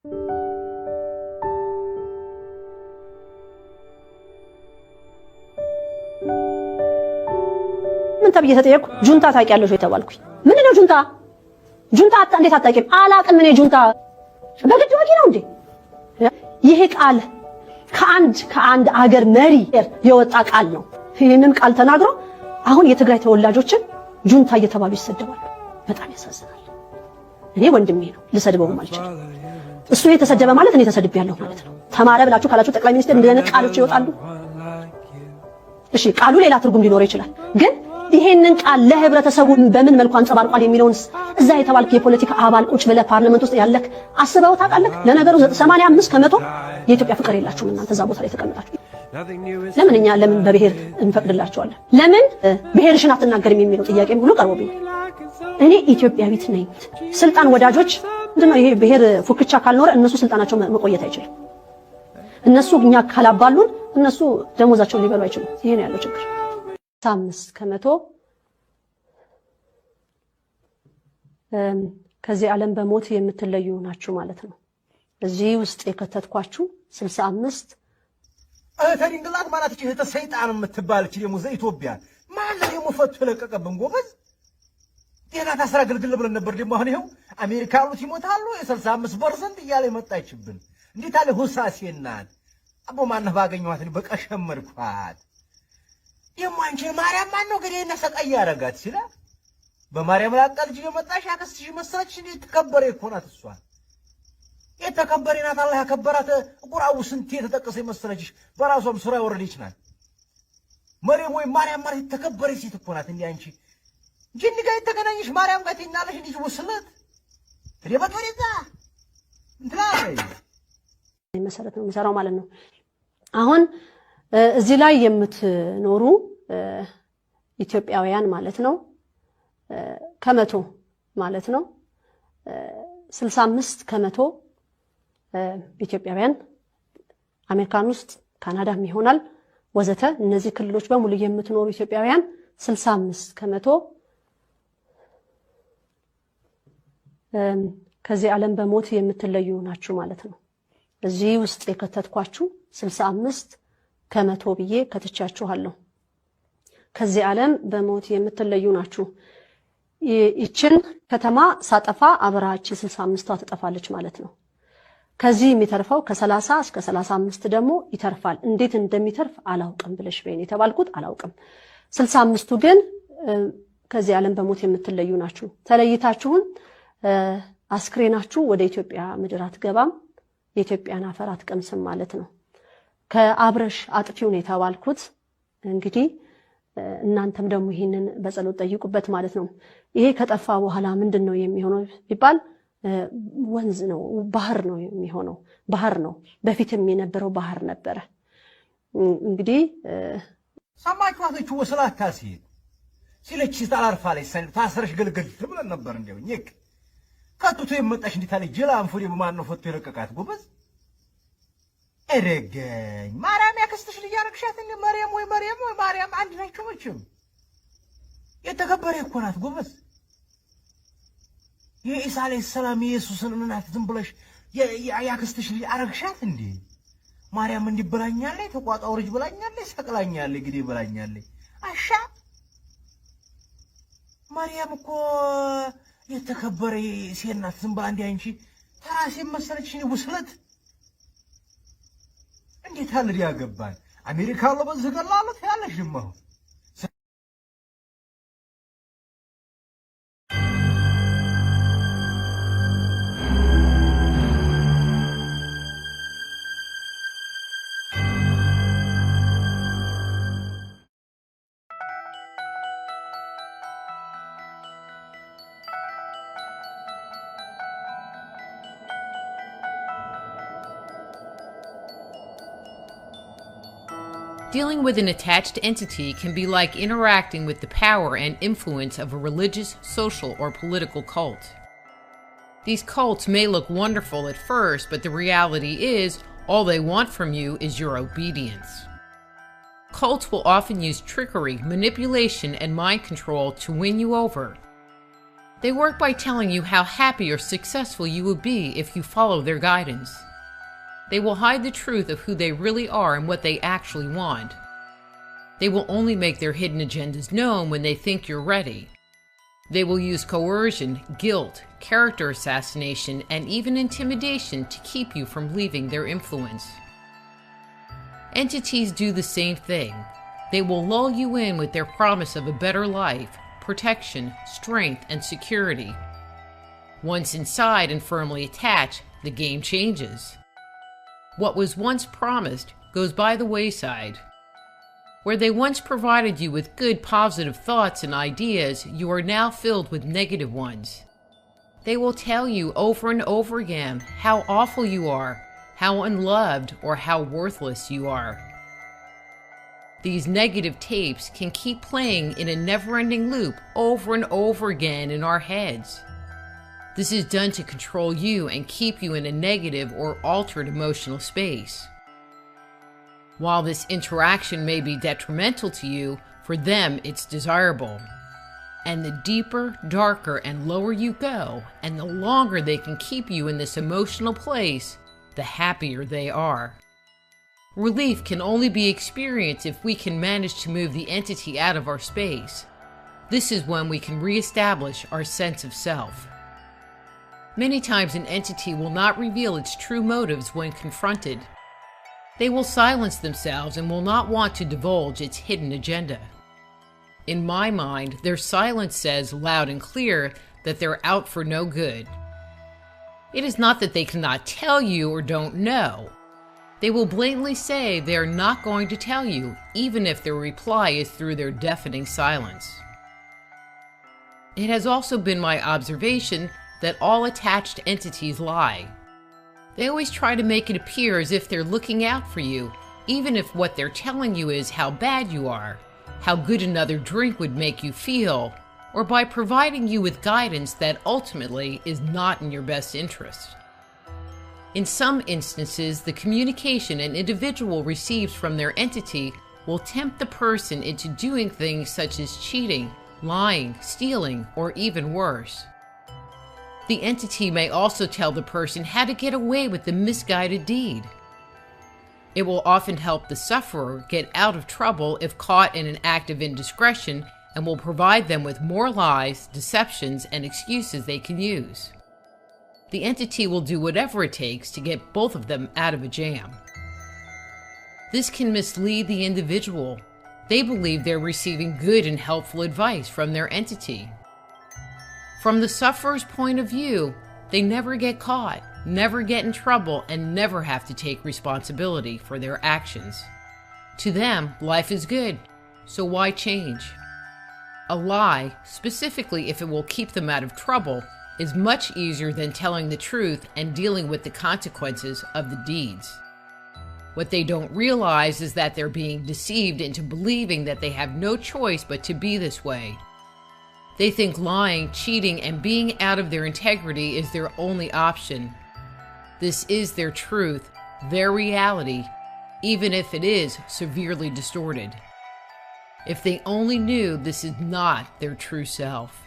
ምን ተብዬ ተጠየቁ? ጁንታ ታውቂያለሽ ወይ ተባልኩኝ። ምንድነው ጁንታ? ጁንታ እንዴት አታውቂም? አላውቅም እኔ ጁንታ። በግድ ወጊ ነው እንዴ? ይሄ ቃል ከአንድ አገር መሪ የወጣ ቃል ነው። ይሄንን ቃል ተናግሮ አሁን የትግራይ ተወላጆችን ጁንታ እየተባሉ ይሰደባሉ። በጣም ያሳዝናል። እኔ ወንድሜ ነው ልሰድበውም አልችልም። እሱ የተሰደበ ማለት እኔ ተሰድቤያለሁ ማለት ነው። ተማረ ብላችሁ ካላችሁ ጠቅላይ ሚኒስትር እንደነ ቃሎች ይወጣሉ። እሺ ቃሉ ሌላ ትርጉም ሊኖረው ይችላል። ግን ይሄንን ቃል ለህብረተሰቡ በምን መልኩ አንጸባርቋል የሚለውንስ እዛ የተባልክ የፖለቲካ አባል ቁጭ ብለህ ፓርላመንት ውስጥ ያለክ አስበው ታውቃለህ? ለነገሩ 85% የኢትዮጵያ ፍቅር የላችሁም እናንተ እዛ ቦታ ላይ ተቀምጣችሁ። ለምን በብሔር እንፈቅድላችኋለን? ለምን ብሔርሽን አትናገርም የሚለው ጥያቄም ሁሉ ቀርቦብኛል። እኔ ኢትዮጵያዊት ነኝ። ስልጣን ወዳጆች ምንድነው ይሄ ብሔር ፉክቻ ካልኖረ እነሱ ስልጣናቸው መቆየት አይችልም። እነሱ እኛ ካላባሉን እነሱ ደሞዛቸውን ሊበሉ አይችሉም። ይሄ ነው ያለው ችግር። 5% ከዚህ ዓለም በሞት የምትለዩ ናችሁ ማለት ነው። እዚህ ውስጥ የከተትኳችሁ 65 ተሪንግላት ማለት እቺ ሰይጣን የምትባል እቺ ደግሞ ዘኢትዮጵያ ማለት ደግሞ ፈቶ ለቀቀብን ጎበዝ ጤና ታስራ ግልግል ብለን ነበር። ደግሞ አሁን ይሄው አሜሪካኖች ይሞታሉ የ65% እያለ መጣችብን። እንዴት አለ ሁሳሴናት አቦ ማነህ ባገኘኋት በቀሸመርኳት የማንቺ ማርያም ማን ነው ገዴ ነሰቀይ ያረጋት ሲላ በማርያም ላቃል ልጅ የመጣሽ ያከስሽ መሰለች እንዴ ተከበረ ይኮናት እሷ የተከበረ ናት አላህ ያከበራት ቁርአው ስንት የተጠቀሰ መሰለችሽ በራሷም ሱራ ወረደች ናት መርየም ወይ ማርያም ማለት የተከበረ ሴት ይኮናት እንዴ አንቺ ጅን ጋር የተገናኘሽ ማርያም ጋር ትናለሽ እንዴ ወስለት ለበቀሪዛ እንትላይ መሰረት ነው የሚሰራው ማለት ነው። አሁን እዚህ ላይ የምትኖሩ ኢትዮጵያውያን ማለት ነው ከመቶ ማለት ነው 65% ኢትዮጵያውያን አሜሪካን ውስጥ ካናዳም ይሆናል ወዘተ እነዚህ ክልሎች በሙሉ የምትኖሩ ኢትዮጵያውያን 65% ከዚህ ዓለም በሞት የምትለዩ ናችሁ ማለት ነው። እዚህ ውስጥ የከተትኳችሁ 65% ብዬ ከትቻችኋለሁ። ከዚህ ዓለም በሞት የምትለዩ ናችሁ። ይችን ከተማ ሳጠፋ አብራች 65ቷ ትጠፋለች ማለት ነው። ከዚህ የሚተርፈው ከ30 እስከ 35 ደግሞ ይተርፋል። እንዴት እንደሚተርፍ አላውቅም ብለሽ በእኔ የተባልኩት አላውቅም። 65ቱ ግን ከዚህ ዓለም በሞት የምትለዩ ናችሁ። ተለይታችሁን አስክሬናችሁ ወደ ኢትዮጵያ ምድር አትገባም። የኢትዮጵያን አፈር አትቀምስም ማለት ነው። ከአብረሽ አጥፊው ነው የተባልኩት። እንግዲህ እናንተም ደግሞ ይሄንን በጸሎት ጠይቁበት ማለት ነው። ይሄ ከጠፋ በኋላ ምንድነው የሚሆነው ቢባል ወንዝ ነው ባህር ነው የሚሆነው። ባህር ነው በፊትም የነበረው ባህር ነበረ። እንግዲህ ሰማችኋት ወስላታ ሲለች ታላርፋለች ሰን ታስረሽ ገልገል ብለን ነበር እንደው ኝክ ከቱቱ የመጣሽ እንዲታለ ጀላም ፍሬ በማን ነው ፈቶ የረቀቃት ጎበዝ እረገኝ ማርያም ያከስተሽ ልጅ ያረክሻት እንደ ማርያም ወይ ማርያም አንድ ናቸው መቼም የተከበረ ይኮናት ጎበዝ የኢሳ አለይሂ ሰላም ኢየሱስን እናት ዝም ብለሽ ያከስተሽ ልጅ አረክሻት እንዴ ማርያም እንዲብላኛለች ተቋጣው ልጅ ብላኛለች ሰቅላኛለች ግዴ ብላኛለች አሻ ማርያም እኮ የተከበረ ሴናት ዝም ብላ እንዴ አንቺ ታራሴ መሰለች እንዴ ውስለት እንዴት አለ ያገባል አሜሪካ ለበዝ ገላለት ያለሽ ነው Dealing with an attached entity can be like interacting with the power and influence of a religious, social, or political cult. These cults may look wonderful at first, but the reality is, all they want from you is your obedience. Cults will often use trickery, manipulation, and mind control to win you over. They work by telling you how happy or successful you will be if you follow their guidance. They will hide the truth of who they really are and what they actually want. They will only make their hidden agendas known when they think you're ready. They will use coercion, guilt, character assassination, and even intimidation to keep you from leaving their influence. Entities do the same thing. They will lull you in with their promise of a better life, protection, strength, and security. Once inside and firmly attached, the game changes. What was once promised goes by the wayside. Where they once provided you with good, positive thoughts and ideas, you are now filled with negative ones. They will tell you over and over again how awful you are, how unloved, or how worthless you are. These negative tapes can keep playing in a never-ending loop over and over again in our heads. This is done to control you and keep you in a negative or altered emotional space. While this interaction may be detrimental to you, for them it's desirable. And the deeper, darker, and lower you go, and the longer they can keep you in this emotional place, the happier they are. Relief can only be experienced if we can manage to move the entity out of our space. This is when we can reestablish our sense of self. Many times an entity will not reveal its true motives when confronted. They will silence themselves and will not want to divulge its hidden agenda. In my mind, their silence says loud and clear that they're out for no good. It is not that they cannot tell you or don't know. They will blatantly say they are not going to tell you, even if their reply is through their deafening silence. It has also been my observation that all attached entities lie. They always try to make it appear as if they're looking out for you, even if what they're telling you is how bad you are, how good another drink would make you feel, or by providing you with guidance that ultimately is not in your best interest. In some instances, the communication an individual receives from their entity will tempt the person into doing things such as cheating, lying, stealing, or even worse. The entity may also tell the person how to get away with the misguided deed. It will often help the sufferer get out of trouble if caught in an act of indiscretion and will provide them with more lies, deceptions, and excuses they can use. The entity will do whatever it takes to get both of them out of a jam. This can mislead the individual. They believe they're receiving good and helpful advice from their entity. From the sufferer's point of view, they never get caught, never get in trouble, and never have to take responsibility for their actions. To them, life is good, so why change? A lie, specifically if it will keep them out of trouble, is much easier than telling the truth and dealing with the consequences of the deeds. What they don't realize is that they're being deceived into believing that they have no choice but to be this way. They think lying, cheating, and being out of their integrity is their only option. This is their truth, their reality, even if it is severely distorted. If they only knew this is not their true self.